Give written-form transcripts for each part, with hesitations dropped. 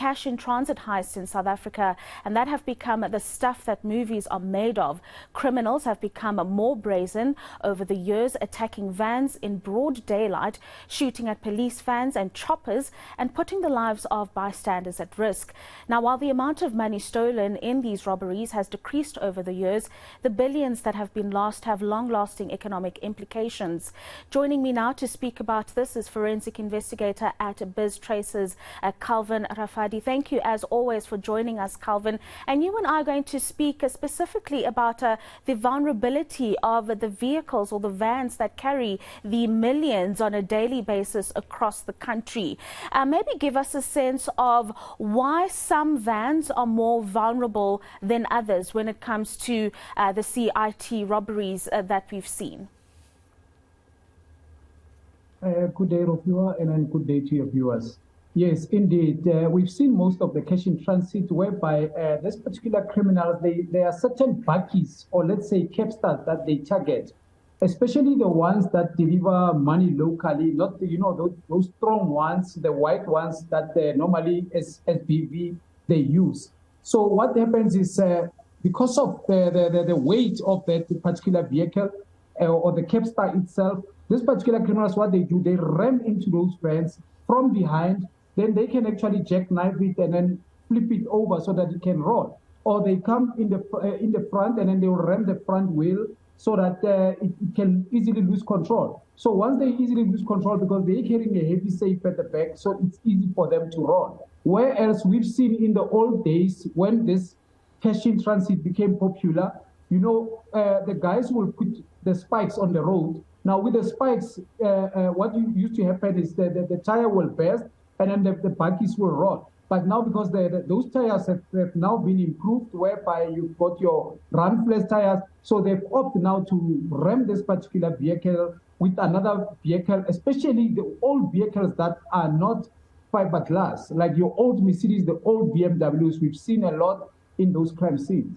cash in transit heists in South Africa, and that have become the stuff that movies are made of. Criminals have become more brazen over the years, attacking vans in broad daylight, shooting at police vans and choppers, and putting the lives of bystanders at risk. Now, while the amount of money stolen in these robberies has decreased over the years, the billions that have been lost have long-lasting economic implications. Joining me now to speak about this is forensic investigator at Bizz Traces, Calvin Rafadi. Thank you, as always, for joining us, Calvin. And you and I are going to speak specifically about the vulnerability of the vehicles or the vans that carry the millions on a daily basis across the country. Maybe give us a sense of why some vans are more vulnerable than others when it comes to the CIT robberies that we've seen. Good day, Rafadi, and good day to your viewers. Yes, indeed. We've seen most of the cash in transit whereby this particular criminals, there are certain buckies, or let's say capsters, that they target, especially the ones that deliver money locally, not those strong ones, the white ones that normally SBV they use. So what happens is because of the weight of that particular vehicle or the capstar itself, this particular criminals, what they do, they ram into those vans from behind, then they can actually jackknife it and then flip it over so that it can roll. Or they come in the front and then they will ram the front wheel so that it can easily lose control. So once they easily lose control, because they're carrying a heavy safe at the back, so it's easy for them to roll. Whereas we've seen in the old days when this cash in transit became popular, the guys will put the spikes on the road. Now, with the spikes, what used to happen is that the tire will burst and then the buggies will roll. But now, because those tires have now been improved, whereby you've got your run-flat tires, so they've opted now to ram this particular vehicle with another vehicle, especially the old vehicles that are not fiberglass, like your old Mercedes, the old BMWs. We've seen a lot in those crime scenes.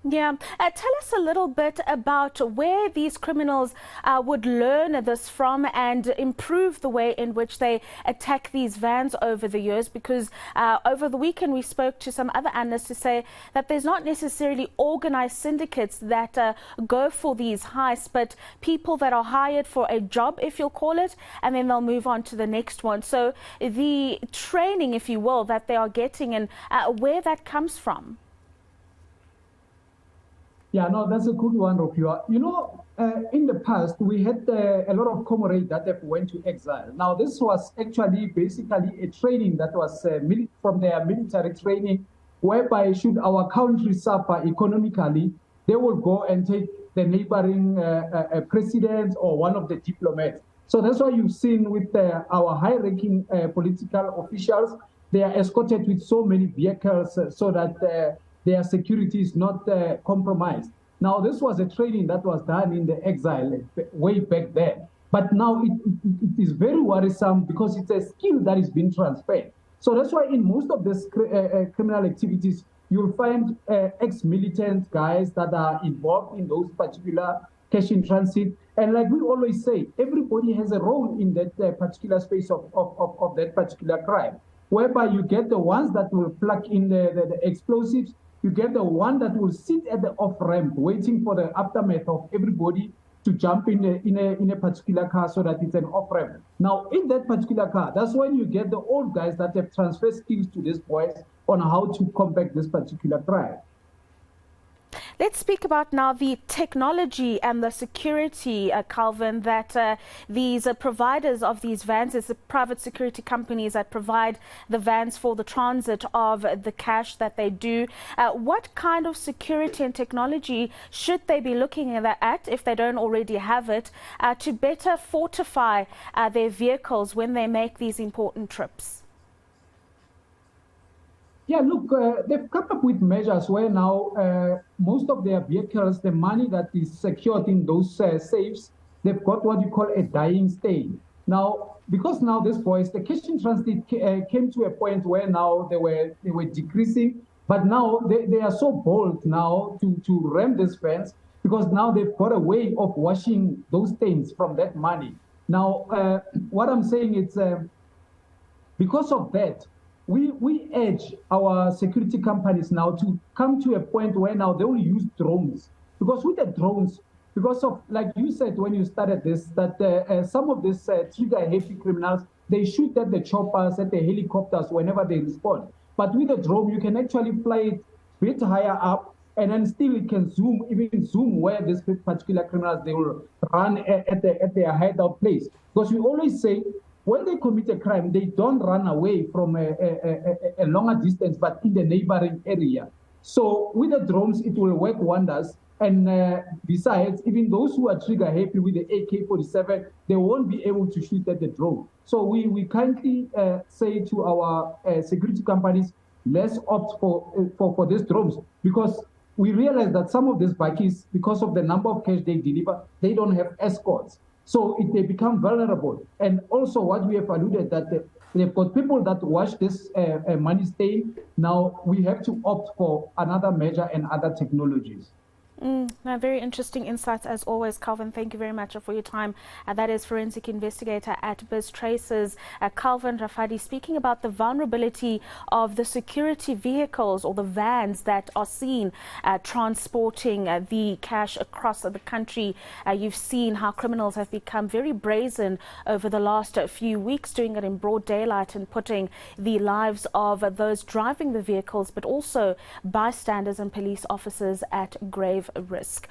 Yeah. Tell us a little bit about where these criminals would learn this from and improve the way in which they attack these vans over the years, because over the weekend we spoke to some other analysts to say that there's not necessarily organized syndicates that go for these heists, but people that are hired for a job, if you'll call it, and then they'll move on to the next one. So the training, if you will, that they are getting and where that comes from. Yeah, no, that's a good one, Rafadi. In the past, we had a lot of comrades that have went to exile. Now, this was actually basically a training that was from their military training, whereby should our country suffer economically, they will go and take the neighboring president or one of the diplomats. So that's why you've seen with our high-ranking political officials, they are escorted with so many vehicles so that their security is not compromised. Now, this was a training that was done in the exile way back then. But now it is very worrisome because it's a skill that is being transferred. So that's why in most of these criminal activities, you'll find ex-militant guys that are involved in those particular cash in transit. And like we always say, everybody has a role in that particular space of that particular crime, whereby you get the ones that will plug in the explosives. You get the one that will sit at the off-ramp waiting for the aftermath of everybody to jump in a particular car so that it's an off-ramp. Now, in that particular car, that's when you get the old guys that have transferred skills to these boys on how to combat this particular crime. Let's speak about now the technology and the security, Calvin, that these providers of these vans, is the private security companies that provide the vans for the transit of the cash that they do. What kind of security and technology should they be looking at, if they don't already have it, to better fortify their vehicles when they make these important trips? Yeah, look, they've come up with measures where now most of their vehicles, the money that is secured in those safes, they've got what you call a dying state. Now, because now these boys, the cash in transit came to a point where now they were decreasing, but now they are so bold now to ram these vans because now they've got a way of washing those stains from that money. Now, what I'm saying is because of that, we urge our security companies now to come to a point where now they will use drones. Because with the drones, because of, like you said when you started this, that some of these trigger-happy criminals, they shoot at the choppers, at the helicopters whenever they respond. But with a drone, you can actually fly it a bit higher up, and then still it can even zoom where these particular criminals, they will run at their hideout place. Because we always say, when they commit a crime, they don't run away from a longer distance, but in the neighboring area. So with the drones, it will work wonders. And besides, even those who are trigger happy with the AK-47, they won't be able to shoot at the drone. So we kindly say to our security companies, let's opt for these drones, because we realize that some of these bakkies, because of the number of cash they deliver, they don't have escorts. So they become vulnerable. And also what we have alluded that they've got people that watch this money stain. Now we have to opt for another measure and other technologies. Very interesting insights as always, Calvin. Thank you very much for your time. That is forensic investigator at Bizz Traces, Calvin Rafadi, speaking about the vulnerability of the security vehicles or the vans that are seen transporting the cash across the country. You've seen how criminals have become very brazen over the last few weeks, doing it in broad daylight and putting the lives of those driving the vehicles, but also bystanders and police officers at grave risk.